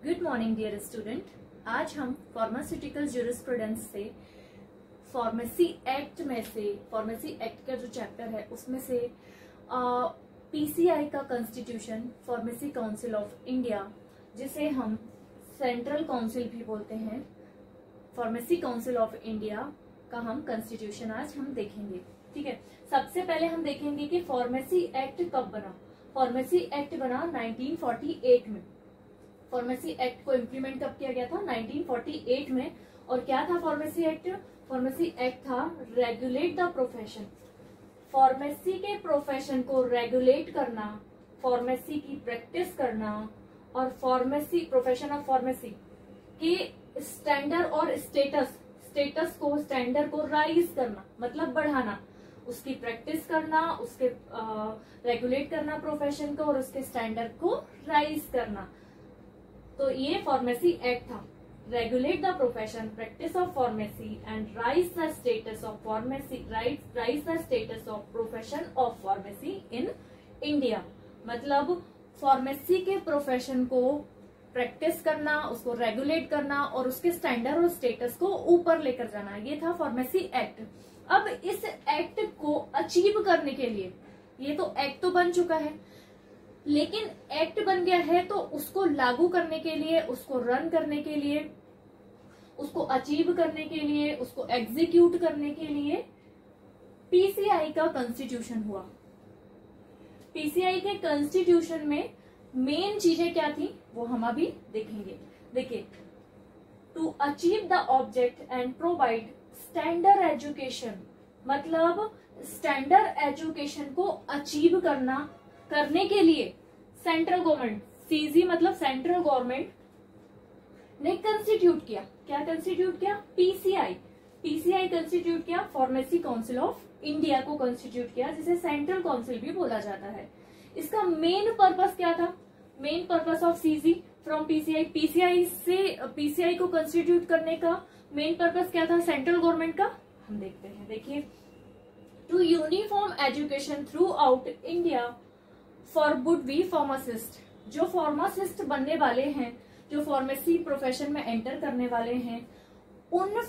Good morning dear student. आज हम pharmaceutical jurisprudence से फार्मेसी एक्ट में से फार्मेसी एक्ट का जो चैप्टर है उसमें से पीसीआई का constitution, pharmacy council of India, जिसे हम सेंट्रल काउंसिल भी बोलते हैं, फार्मेसी काउंसिल ऑफ इंडिया का हम कॉन्स्टिट्यूशन आज हम देखेंगे। ठीक है, सबसे पहले हम देखेंगे कि फार्मेसी एक्ट कब बना। फार्मेसी एक्ट बना 1948 में। फार्मेसी एक्ट को इम्प्लीमेंट कब किया गया था? 1948 में। और क्या था फार्मेसी एक्ट? फार्मेसी एक्ट था रेगुलेट द प्रोफेशन, फार्मेसी के प्रोफेशन को रेगुलेट करना, फार्मेसी की प्रैक्टिस करना और फार्मेसी प्रोफेशन ऑफ फार्मेसी के स्टैंडर्ड और स्टेटस को, स्टैंडर्ड को राइज करना, मतलब बढ़ाना, उसकी प्रैक्टिस करना, उसके रेगुलेट करना प्रोफेशन को और उसके स्टैंडर्ड को राइज करना। तो ये फार्मेसी एक्ट था। Regulate the profession, practice of pharmacy and rise the status of pharmacy, rise the status of profession of pharmacy in India. मतलब फार्मेसी के प्रोफेशन को प्रैक्टिस करना, उसको रेगुलेट करना और उसके स्टैंडर्ड और स्टेटस को ऊपर लेकर जाना, ये था फार्मेसी एक्ट। अब इस एक्ट को अचीव करने के लिए, ये तो एक्ट तो बन चुका है, लेकिन एक्ट बन गया है तो उसको लागू करने के लिए, उसको रन करने के लिए, उसको अचीव करने के लिए, उसको एग्जीक्यूट करने के लिए पीसीआई का कॉन्स्टिट्यूशन हुआ। पीसीआई के कॉन्स्टिट्यूशन में मेन चीजें क्या थी वो हम अभी देखेंगे। देखिए, to achieve the object and provide standard education, मतलब स्टैंडर्ड एजुकेशन को अचीव करने के लिए सेंट्रल गवर्नमेंट, सीजी मतलब सेंट्रल गवर्नमेंट ने कंस्टिट्यूट किया। क्या कंस्टिट्यूट किया? पीसीआई। पीसीआई कंस्टिट्यूट किया, फार्मेसी काउंसिल ऑफ इंडिया को कंस्टिट्यूट किया, जिसे सेंट्रल काउंसिल भी बोला जाता है। इसका मेन पर्पस क्या था? Main purpose of CG from PCI, PCI को कंस्टिट्यूट करने का मेन पर्पस क्या था सेंट्रल गवर्नमेंट का? हम देखते हैं। देखिए, to uniform education throughout India for would be pharmacist, जो फार्मासिस्ट बनने वाले हैं, जो फार्मेसी प्रोफेशन में एंटर करने वाले हैं, उन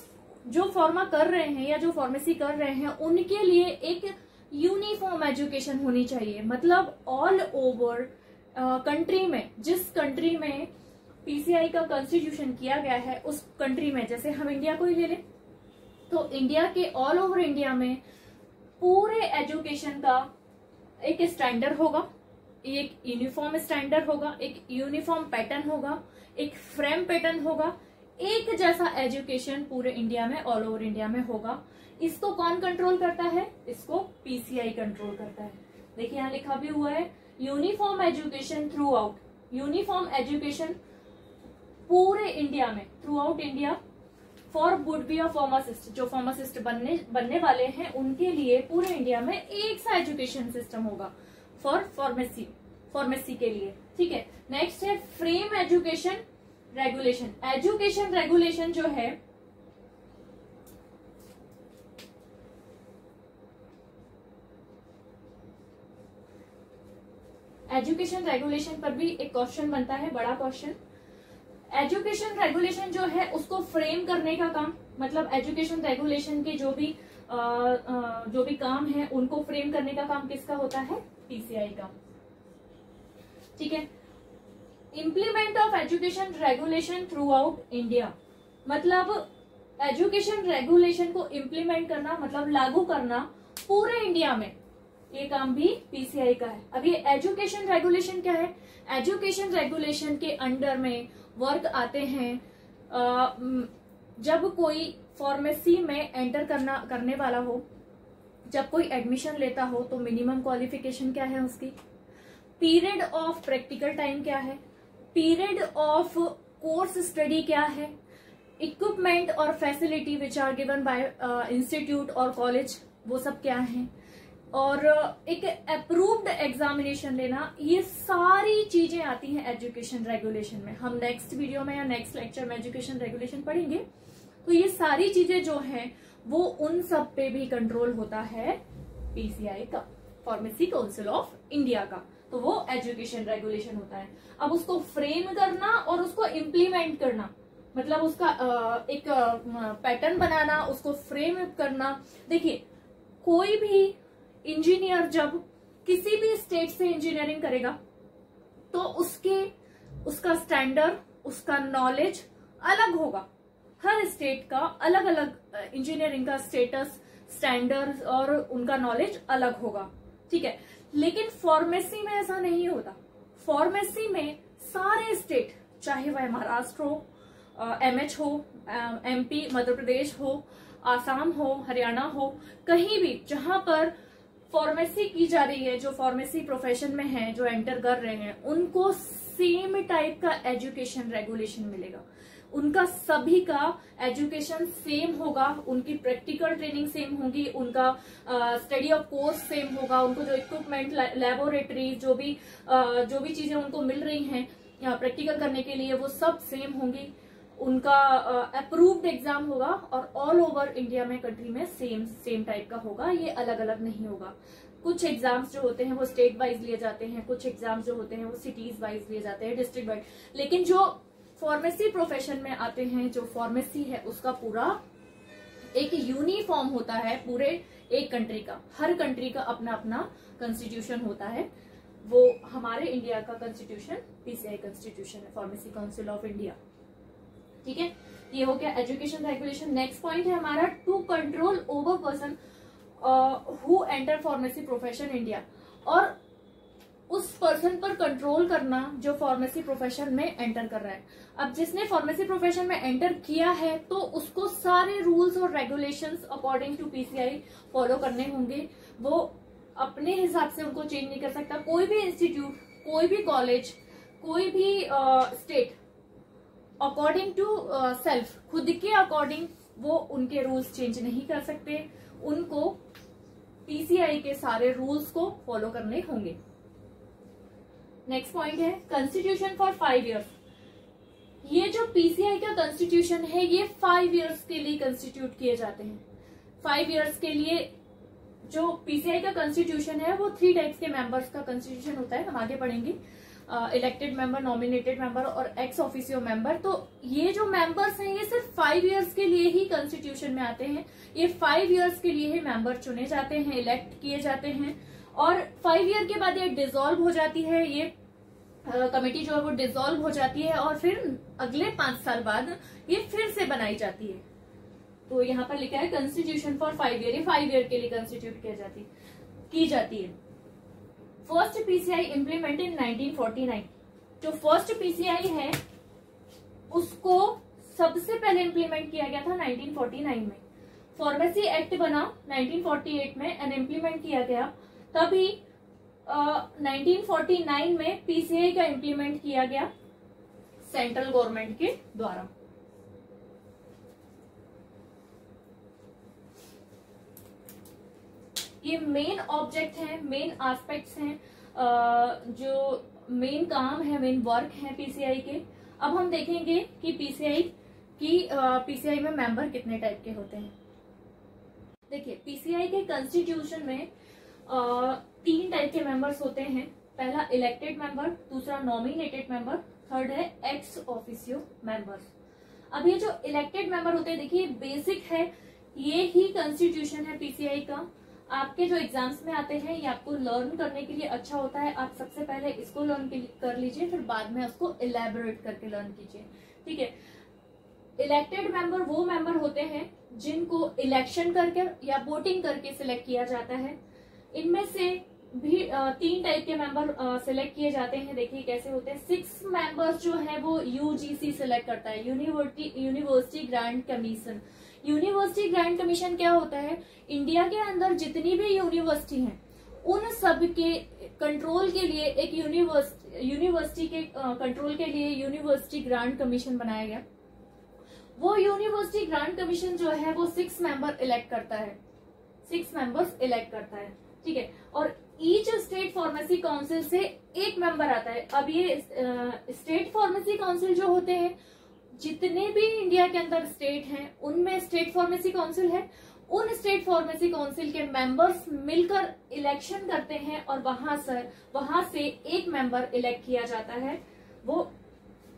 जो फार्मा कर रहे हैं या जो फार्मेसी कर रहे हैं, उनके लिए एक यूनिफॉर्म एजुकेशन होनी चाहिए। मतलब ऑल ओवर कंट्री में, जिस कंट्री में पीसीआई का कॉन्स्टिट्यूशन किया गया है उस कंट्री में, जैसे हम इंडिया को ही ले लें तो इंडिया के ऑल ओवर इंडिया में पूरे एजुकेशन का एक स्टैंडर्ड होगा, एक यूनिफॉर्म स्टैंडर्ड होगा, एक यूनिफॉर्म पैटर्न होगा, एक फ्रेम पैटर्न होगा, एक जैसा एजुकेशन पूरे इंडिया में, ऑल ओवर इंडिया में होगा। इसको कौन कंट्रोल करता है? इसको पीसीआई कंट्रोल करता है। देखिए, यहाँ लिखा भी हुआ है uniform education through out, uniform education पूरे इंडिया में, through out India for would be a pharmacist, जो फार्मासिस्ट बनने वाले हैं उनके लिए पूरे इंडिया में एक सा एजुकेशन सिस्टम होगा फॉर फार्मेसी के लिए। ठीक है, नेक्स्ट है frame education regulation. Education regulation जो है, एजुकेशन रेगुलेशन पर भी एक क्वेश्चन बनता है, बड़ा क्वेश्चन। एजुकेशन रेगुलेशन जो है उसको फ्रेम करने का काम, मतलब एजुकेशन रेगुलेशन के जो भी काम है उनको फ्रेम करने का काम किसका होता है? पीसीआई का। ठीक है, implement of education regulation through out India, मतलब एजुकेशन रेगुलेशन को इम्प्लीमेंट करना, मतलब लागू करना पूरे इंडिया में, ये काम भी पीसीआई का है। अब ये एजुकेशन रेगुलेशन क्या है? एजुकेशन रेगुलेशन के अंडर में वर्क आते हैं जब कोई फार्मेसी में एंटर करने वाला हो, जब कोई एडमिशन लेता हो तो मिनिमम क्वालिफिकेशन क्या है उसकी, पीरियड ऑफ प्रैक्टिकल टाइम क्या है, पीरियड ऑफ कोर्स स्टडी क्या है, इक्विपमेंट और facility which are given by institute और कॉलेज, वो सब क्या है, और एक अप्रूव्ड एग्जामिनेशन लेना, ये सारी चीजें आती हैं एजुकेशन रेगुलेशन में। हम नेक्स्ट वीडियो में या नेक्स्ट लेक्चर में एजुकेशन रेगुलेशन पढ़ेंगे। तो ये सारी चीजें जो हैं वो उन सब पे भी कंट्रोल होता है पीसीआई का, फार्मेसी काउंसिल ऑफ इंडिया का। तो वो एजुकेशन रेगुलेशन होता है। अब उसको फ्रेम करना और उसको इम्प्लीमेंट करना, मतलब उसका एक पैटर्न बनाना, उसको फ्रेम करना। देखिए, कोई भी इंजीनियर जब किसी भी स्टेट से इंजीनियरिंग करेगा तो उसका स्टैंडर्ड, उसका नॉलेज अलग होगा। हर स्टेट का अलग अलग इंजीनियरिंग का स्टेटस, स्टैंडर्ड और उनका नॉलेज अलग होगा, ठीक है। लेकिन फार्मेसी में ऐसा नहीं होता। फार्मेसी में सारे स्टेट, चाहे वह महाराष्ट्र हो, एमएच हो, एमपी मध्य प्रदेश हो, आसाम हो, हरियाणा हो, कहीं भी जहां पर फार्मेसी की जा रही है, जो फार्मेसी प्रोफेशन में है, जो एंटर कर रहे हैं, उनको सेम टाइप का एजुकेशन रेगुलेशन मिलेगा। उनका सभी का एजुकेशन सेम होगा, उनकी प्रैक्टिकल ट्रेनिंग सेम होगी, उनका स्टडी ऑफ कोर्स सेम होगा, उनको जो इक्विपमेंट, लेबोरेटरी, जो भी चीजें उनको मिल रही हैं प्रैक्टिकल करने के लिए, वो सब सेम होंगी। उनका अप्रूव्ड एग्जाम होगा और ऑल ओवर इंडिया में, कंट्री में सेम टाइप का होगा, ये अलग अलग नहीं होगा। कुछ एग्जाम्स जो होते हैं वो स्टेट वाइज लिए जाते हैं, कुछ एग्जाम्स जो होते हैं वो सिटीज वाइज लिए जाते हैं, डिस्ट्रिक्ट वाइज। लेकिन जो फार्मेसी प्रोफेशन में आते हैं, जो फार्मेसी है, उसका पूरा एक यूनिफॉर्म होता है पूरे एक कंट्री का। हर कंट्री का अपना अपना कॉन्स्टिट्यूशन होता है। वो हमारे इंडिया का कॉन्स्टिट्यूशन पीसीआई कॉन्स्टिट्यूशन है, फार्मेसी काउंसिल ऑफ इंडिया, ठीक है। ये हो गया एजुकेशन रेगुलेशन। नेक्स्ट पॉइंट है हमारा to control over person who enter pharmacy profession India, और उस पर्सन पर कंट्रोल करना जो फार्मेसी प्रोफेशन में एंटर कर रहा है। अब जिसने फार्मेसी प्रोफेशन में एंटर किया है तो उसको सारे रूल्स और regulations according to PCI follow करने होंगे। वो अपने हिसाब से उनको चेंज नहीं कर सकता। कोई भी इंस्टीट्यूट, कोई भी कॉलेज, कोई भी स्टेट अकॉर्डिंग टू सेल्फ, खुद के अकॉर्डिंग वो उनके रूल्स चेंज नहीं कर सकते। उनको पीसीआई के सारे रूल्स को फॉलो करने होंगे। नेक्स्ट पॉइंट है कॉन्स्टिट्यूशन फॉर 5 इयर्स। ये जो पीसीआई का कॉन्स्टिट्यूशन है, ये 5 इयर्स के लिए कॉन्स्टिट्यूट किए जाते हैं। 5 इयर्स के लिए जो पीसीआई का कॉन्स्टिट्यूशन है वो 3 टाइप्स के मेंबर्स का कॉन्स्टिट्यूशन होता है, हम आगे पढ़ेंगे। इलेक्टेड मेंबर, नॉमिनेटेड मेंबर और एक्स ऑफिसियो मेंबर। तो ये जो मेंबर्स हैं ये सिर्फ 5 इयर्स के लिए ही कॉन्स्टिट्यूशन में आते हैं। ये 5 इयर्स के लिए ही मेंबर चुने जाते हैं, इलेक्ट किए जाते हैं, और 5 ईयर के बाद ये डिसॉल्व हो जाती है। ये कमेटी जो है वो डिसॉल्व हो जाती है और फिर अगले 5 साल बाद ये फिर से बनाई जाती है। तो यहाँ पर लिखा है कॉन्स्टिट्यूशन फॉर 5 ईयर, ये 5 ईयर के लिए कॉन्स्टिट्यूट की जाती है। First PCI implement in 1949। जो फर्स्ट पीसीआई है उसको सबसे पहले इम्प्लीमेंट किया गया था 1949 में। फार्मेसी एक्ट बना 1948 में एंड इम्प्लीमेंट किया गया। तभी 1949 में पीसीआई का इम्प्लीमेंट किया गया सेंट्रल गवर्नमेंट के द्वारा। ये मेन ऑब्जेक्ट है, मेन एस्पेक्ट्स हैं, जो मेन काम है, मेन वर्क है पीसीआई के। अब हम देखेंगे कि पीसीआई में मेंबर कितने टाइप के होते हैं। देखिए, पीसीआई के कॉन्स्टिट्यूशन में 3 टाइप के मेंबर्स होते हैं। पहला इलेक्टेड मेंबर, दूसरा नॉमिनेटेड मेंबर, थर्ड है एक्स ऑफिसियो मेंबर्स। अब ये जो इलेक्टेड मेंबर होते हैं, देखिए बेसिक है, ये ही कॉन्स्टिट्यूशन है पीसीआई का। आपके जो एग्जाम्स में आते हैं ये आपको लर्न करने के लिए अच्छा होता है। आप सबसे पहले इसको लर्न कर लीजिए, फिर बाद में उसको इलेबोरेट करके लर्न कीजिए, ठीक है। इलेक्टेड मेंबर वो मेंबर होते हैं जिनको इलेक्शन करके या वोटिंग करके सिलेक्ट किया जाता है। इनमें से भी 3 टाइप के मेंबर सिलेक्ट किए जाते हैं। देखिए कैसे होते हैं। 6 मेंबर्स जो है वो यूजीसी सिलेक्ट करता है, university grant commission. University grant commission क्या होता है? इंडिया के अंदर जितनी भी यूनिवर्सिटी हैं उन सब के कंट्रोल के लिए एक यूनिवर्सिटी के कंट्रोल के लिए यूनिवर्सिटी ग्रांट कमीशन बनाया गया। वो यूनिवर्सिटी ग्रांट कमीशन जो है वो 6 मेंबर इलेक्ट करता है, 6 मेंबर्स इलेक्ट करता है, ठीक है। और ईच स्टेट फार्मेसी काउंसिल से 1 मेंबर आता है। अब ये स्टेट फार्मेसी काउंसिल जो होते हैं, जितने भी इंडिया के अंदर स्टेट हैं उनमें स्टेट फार्मेसी काउंसिल है उन स्टेट फार्मेसी काउंसिल के मेंबर्स मिलकर इलेक्शन करते हैं और वहां से एक मेंबर इलेक्ट किया जाता है, वो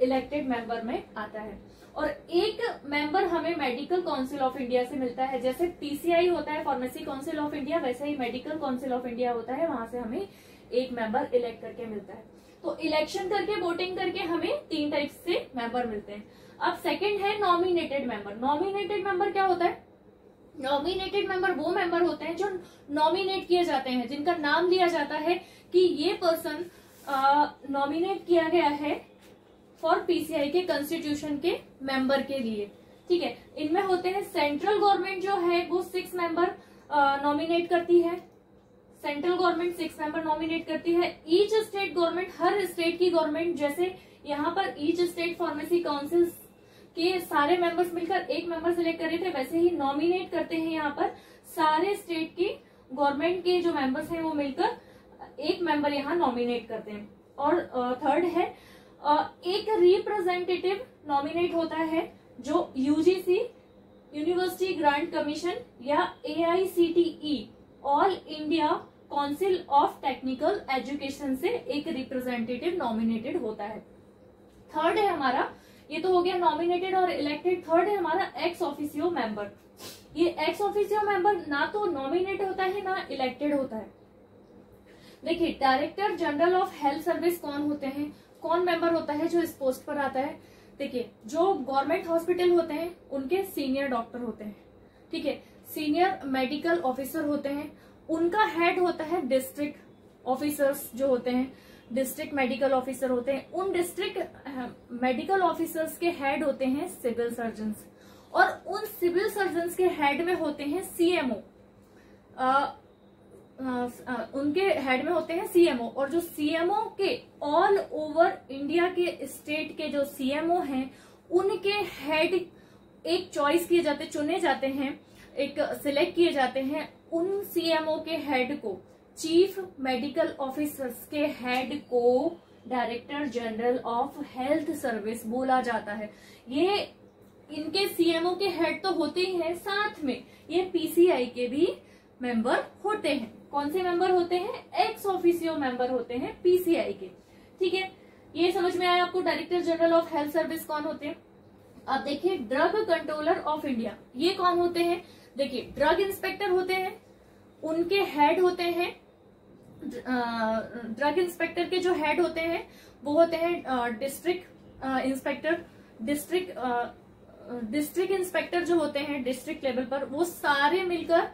इलेक्टेड मेंबर में आता है। और एक मेंबर हमें मेडिकल काउंसिल ऑफ इंडिया से मिलता है। जैसे पीसीआई होता है फार्मेसी काउंसिल ऑफ इंडिया, वैसे ही मेडिकल काउंसिल ऑफ इंडिया होता है, वहां से हमें एक मेंबर इलेक्ट करके मिलता है। तो इलेक्शन करके, वोटिंग करके हमें 3 टाइप से मेंबर मिलते हैं। अब सेकंड है नॉमिनेटेड मेंबर। नॉमिनेटेड मेंबर क्या होता है? नॉमिनेटेड मेंबर वो मेंबर होते हैं जो नॉमिनेट किए जाते हैं, जिनका नाम लिया जाता है कि ये पर्सन नॉमिनेट किया गया है फॉर पीसीआई के कॉन्स्टिट्यूशन के मेंबर के लिए। ठीक है, इनमें होते हैं सेंट्रल गवर्नमेंट जो है वो 6 मेंबर नॉमिनेट करती है। सेंट्रल गवर्नमेंट 6 मेंबर नॉमिनेट करती है। ईच स्टेट गवर्नमेंट, हर स्टेट की गवर्नमेंट, जैसे यहाँ पर ईच स्टेट फार्मेसी काउंसिल के सारे मेंबर्स मिलकर एक मेंबर सिलेक्ट कर रहे थे, वैसे ही नॉमिनेट करते हैं यहाँ पर सारे स्टेट की गवर्नमेंट के जो मेंबर्स हैं वो मिलकर एक मेंबर यहाँ नॉमिनेट करते हैं। और थर्ड है एक रिप्रेजेंटेटिव नॉमिनेट होता है जो यूजीसी, यूनिवर्सिटी ग्रांट कमीशन या AICTE, all India council of technical education से एक रिप्रेजेंटेटिव नॉमिनेटेड होता है। थर्ड है हमारा, ये तो हो गया नॉमिनेटेड और इलेक्टेड। थर्ड है हमारा एक्स ऑफिसियो मेंबर। ये एक्स ऑफिसियो मेंबर ना तो नॉमिनेट होता है ना इलेक्टेड होता है। देखिए, director general of health service कौन होते हैं, कौन मेंबर होता है जो इस पोस्ट पर आता है? देखिए, जो गवर्नमेंट हॉस्पिटल होते हैं उनके सीनियर डॉक्टर होते हैं। ठीक है, सीनियर मेडिकल ऑफिसर होते हैं, उनका हेड होता है डिस्ट्रिक्ट ऑफिसर्स जो होते हैं, डिस्ट्रिक्ट मेडिकल ऑफिसर होते हैं। उन डिस्ट्रिक्ट मेडिकल ऑफिसर्स के हेड होते हैं सिविल सर्जन्स, और उन सिविल सर्जन्स के हेड में होते हैं CMO। उनके हेड में होते हैं CMO, और जो CMO के ऑल ओवर इंडिया के स्टेट के जो CMO हैं उनके हेड एक चॉइस किए जाते, चुने जाते हैं, एक सिलेक्ट किए जाते हैं। उन CMO के हेड को, चीफ मेडिकल ऑफिसर्स के हेड को director general of health service बोला जाता है। ये इनके CMO के हेड तो होते ही हैं, साथ में ये PCI के भी मेंबर होते हैं। कौन से मेंबर होते हैं? एक्स ऑफिसियो मेंबर होते हैं PCI के। ठीक है, ये समझ में आया आपको director general of health service कौन होते हैं? अब देखिए, ड्रग कंट्रोलर ऑफ इंडिया, ये कौन होते हैं? देखिए, ड्रग इंस्पेक्टर होते हैं, उनके हेड होते हैं, ड्रग इंस्पेक्टर के जो हेड होते हैं वो होते हैं डिस्ट्रिक्ट इंस्पेक्टर। डिस्ट्रिक्ट इंस्पेक्टर जो होते हैं डिस्ट्रिक्ट लेवल पर, वो सारे मिलकर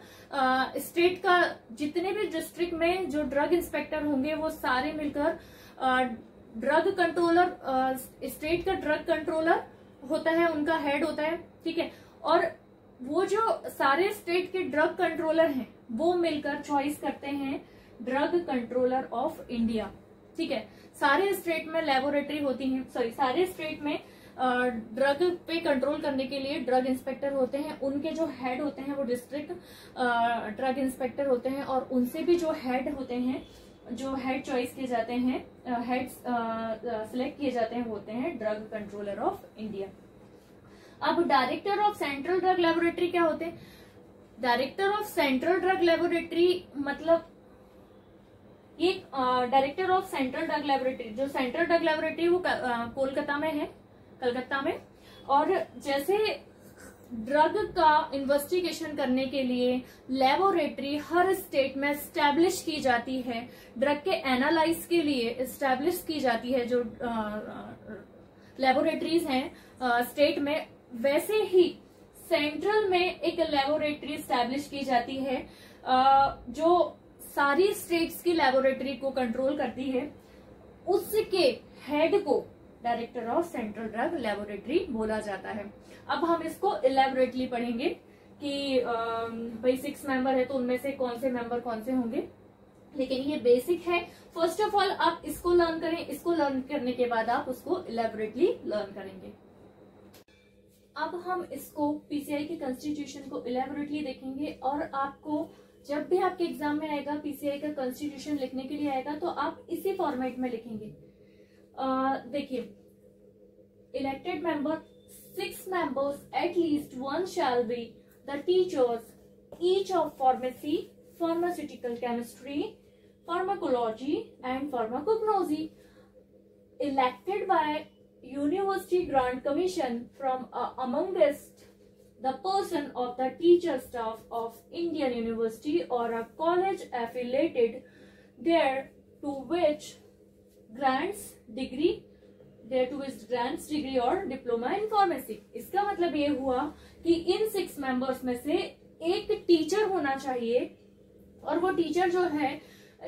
स्टेट का जितने भी डिस्ट्रिक्ट में जो ड्रग इंस्पेक्टर होंगे वो सारे मिलकर ड्रग कंट्रोलर, स्टेट का ड्रग कंट्रोलर होता है, उनका हेड होता है। ठीक है, और वो जो सारे स्टेट के ड्रग कंट्रोलर हैं वो मिलकर चॉइस करते हैं ड्रग कंट्रोलर ऑफ इंडिया। ठीक है, सारे स्टेट में लेबोरेटरी होती हैं, सारे स्टेट में ड्रग पे कंट्रोल करने के लिए ड्रग इंस्पेक्टर होते हैं। उनके जो हेड होते हैं वो डिस्ट्रिक्ट ड्रग इंस्पेक्टर होते हैं, और उनसे भी जो हेड होते हैं, जो हेड चॉइस किए जाते हैं, हेड सिलेक्ट किए जाते हैं, होते हैं ड्रग कंट्रोलर ऑफ इंडिया। अब director of central drug laboratory क्या होते हैं? Director of central drug laboratory मतलब ये director of central drug laboratory, जो सेंट्रल ड्रग लेबोरेटरी वो कोलकाता में है, कलकत्ता में। और जैसे ड्रग का इन्वेस्टिगेशन करने के लिए लेबोरेटरी हर स्टेट में स्टैब्लिश की जाती है, ड्रग के एनालाइज के लिए स्टैब्लिश की जाती है जो लेबोरेटरीज हैं स्टेट में, वैसे ही सेंट्रल में एक लेबोरेटरी स्टैब्लिश की जाती है जो सारी स्टेट्स की लेबोरेटरी को कंट्रोल करती है। उसके हेड को director of central drug laboratory बोला जाता है। अब हम इसको इलेबोरेटली पढ़ेंगे कि भाई 6 मेंबर है तो उनमें से कौन से मेंबर कौन से होंगे, लेकिन ये बेसिक है। फर्स्ट ऑफ ऑल आप इसको लर्न करें, इसको लर्न करने के बाद आप उसको इलेबोरेटली लर्न करेंगे। अब हम इसको पीसीआई के कॉन्स्टिट्यूशन को इलेबोरेटली देखेंगे, और आपको जब भी आपके एग्जाम में आएगा पीसीआई का कॉन्स्टिट्यूशन लिखने के लिए आएगा तो आप इसी फॉर्मेट में लिखेंगे। देखिए, elected member 6 members at least one shall be the teachers each of pharmacy, pharmaceutical chemistry, pharmacology and pharmacognosy elected by University Grant Commission from amongst the person of the teacher staff of Indian University or a college affiliated there to which grants degree और diploma in pharmacy. इसका मतलब ये हुआ कि इन 6 members में से एक teacher होना चाहिए और वो टीचर जो है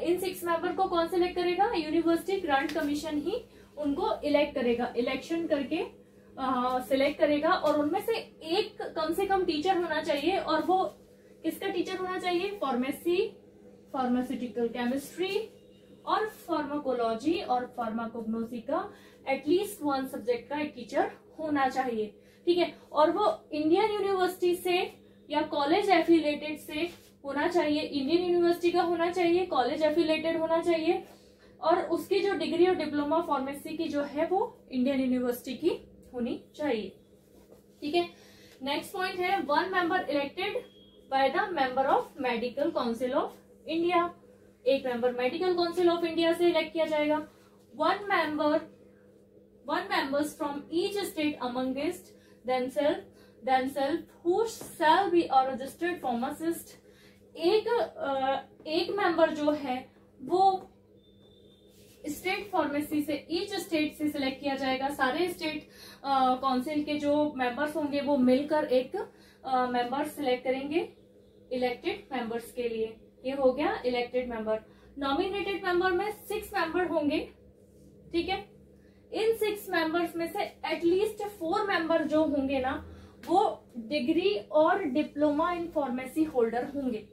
इन 6 मेंबर को कौन सिलेक्ट करेगा? यूनिवर्सिटी ग्रांट कमीशन ही उनको इलेक्ट करेगा, इलेक्शन करके सिलेक्ट करेगा और उनमें से एक कम से कम टीचर होना चाहिए। और वो किसका टीचर होना चाहिए? फार्मेसी, फार्मास्यूटिकल केमिस्ट्री और फार्माकोलॉजी और फार्माकोग्नोसी का एटलीस्ट 1 सब्जेक्ट का एक टीचर होना चाहिए, ठीक है। और वो इंडियन यूनिवर्सिटी से या कॉलेज एफिलेटेड से होना चाहिए, इंडियन यूनिवर्सिटी का होना चाहिए, कॉलेज एफिलेटेड होना चाहिए और उसकी जो डिग्री और डिप्लोमा फार्मेसी की जो है वो इंडियन यूनिवर्सिटी की होनी चाहिए, ठीक है। नेक्स्ट पॉइंट है 1 member elected by the member of medical council of India. एक member medical council of India से इलेक्ट किया जाएगा। 1 members from each state amongst themselves who shall be a registered pharmacist। एक मेंबर जो है वो state pharmacy से, each state से सिलेक्ट किया जाएगा। सारे स्टेट काउंसिल के जो मेंबर्स होंगे वो मिलकर एक मेंबर सिलेक्ट करेंगे इलेक्टेड मेंबर्स के लिए। ये हो गया इलेक्टेड मेंबर। नॉमिनेटेड मेंबर में 6 मेंबर होंगे, ठीक है। इन 6 मेंबर्स में से एटलीस्ट 4 मेंबर जो होंगे ना वो डिग्री और डिप्लोमा इन फार्मेसी होल्डर होंगे।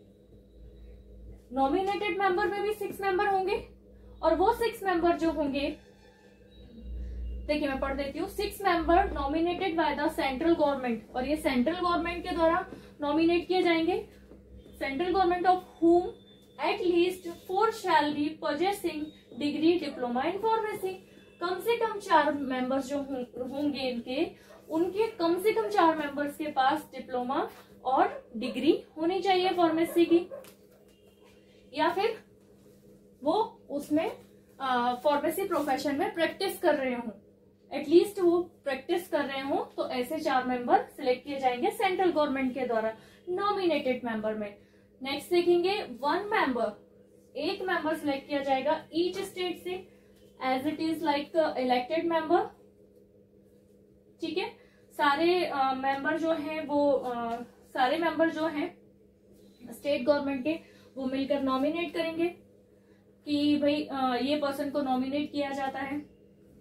नॉमिनेटेड मेंबर में भी 6 मेंबर होंगे और वो 6 मेंबर जो होंगे, देखिए मैं पढ़ देती हूँ। 6 member nominated by the central government, और ये सेंट्रल गवर्नमेंट के द्वारा नॉमिनेट किए जाएंगे। Central government of whom at least 4 shall be possessing degree diploma in pharmacy। कम से कम 4 मेंबर्स जो होंगे उनके कम से कम 4 मेंबर्स के पास डिप्लोमा और डिग्री होनी चाहिए फार्मेसी की, या फिर वो उसमें फार्मेसी प्रोफेशन में प्रैक्टिस कर रहे हों, एटलीस्ट वो प्रैक्टिस कर रहे हों। तो ऐसे 4 मेंबर सिलेक्ट किए जाएंगे सेंट्रल गवर्नमेंट के द्वारा नॉमिनेटेड मेंबर में। नेक्स्ट देखेंगे 1 मेंबर, एक मेंबर सिलेक्ट किया जाएगा ईच स्टेट से as it is like elected member, ठीक है। सारे मेंबर जो हैं वो सारे मेंबर जो हैं स्टेट गवर्नमेंट के वो मिलकर नॉमिनेट करेंगे कि भाई ये पर्सन को नॉमिनेट किया जाता है,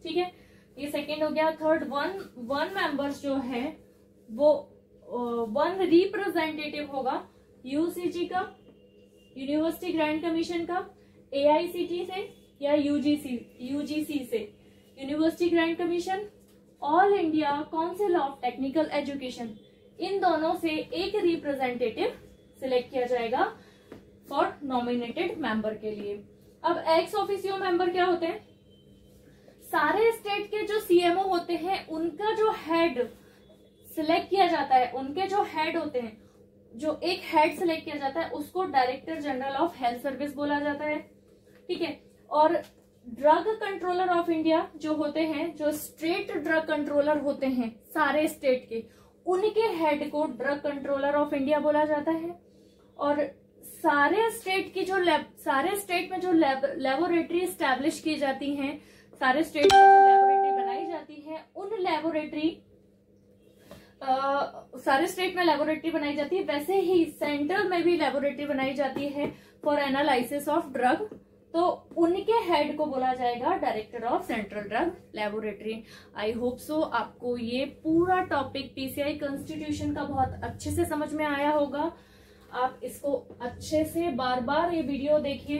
ठीक है। ये सेकंड हो गया। थर्ड, वन मेंबर्स जो है वो 1 रिप्रेजेंटेटिव होगा यूसीजी का, यूनिवर्सिटी ग्रांट कमीशन का, एआईसीटी से या यूजीसी से, university grant commission, all India council of technical education, इन दोनों से एक रिप्रेजेंटेटिव सिलेक्ट किया जाएगा फॉर नॉमिनेटेड मेंबर के लिए। अब एक्स ऑफिसियो मेंबर क्या होते हैं? सारे स्टेट के जो सीएमओ होते हैं उनका जो हेड सिलेक्ट किया जाता है, उनके जो हेड होते हैं, जो एक हेड सिलेक्ट किया जाता है उसको director general of health service बोला जाता है, ठीक है। और ड्रग कंट्रोलर ऑफ इंडिया जो होते हैं, जो स्टेट ड्रग कंट्रोलर होते हैं सारे स्टेट के, उनके हेड को ड्रग कंट्रोलर ऑफ इंडिया बोला जाता है। और सारे स्टेट की सारे स्टेट में जो लेबोरेटरी स्टैब्लिश की जाती हैं, सारे स्टेट में जो लेबोरेटरी बनाई जाती है, उन लेबोरेटरी सारे स्टेट में लेबोरेटरी बनाई जाती है, वैसे ही सेंट्रल में भी लेबोरेटरी बनाई जाती है फॉर एनालिसिस ऑफ ड्रग। तो उनके हेड को बोला जाएगा director of central drug laboratory. I hope so आपको ये पूरा टॉपिक पीसीआई कॉन्स्टिट्यूशन का बहुत अच्छे से समझ में आया होगा। आप इसको अच्छे से बार बार ये वीडियो देखिए,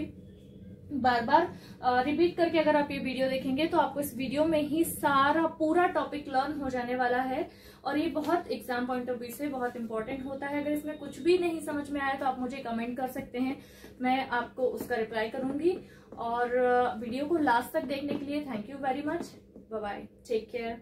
बार बार रिपीट करके अगर आप ये वीडियो देखेंगे तो आपको इस वीडियो में ही सारा पूरा टॉपिक लर्न हो जाने वाला है। और ये बहुत एग्जाम पॉइंट ऑफ व्यू से बहुत इंपॉर्टेंट होता है। अगर इसमें कुछ भी नहीं समझ में आया तो आप मुझे कमेंट कर सकते हैं, मैं आपको उसका रिप्लाई करूंगी। और वीडियो को लास्ट तक देखने के लिए thank you very much. Bye bye, take care.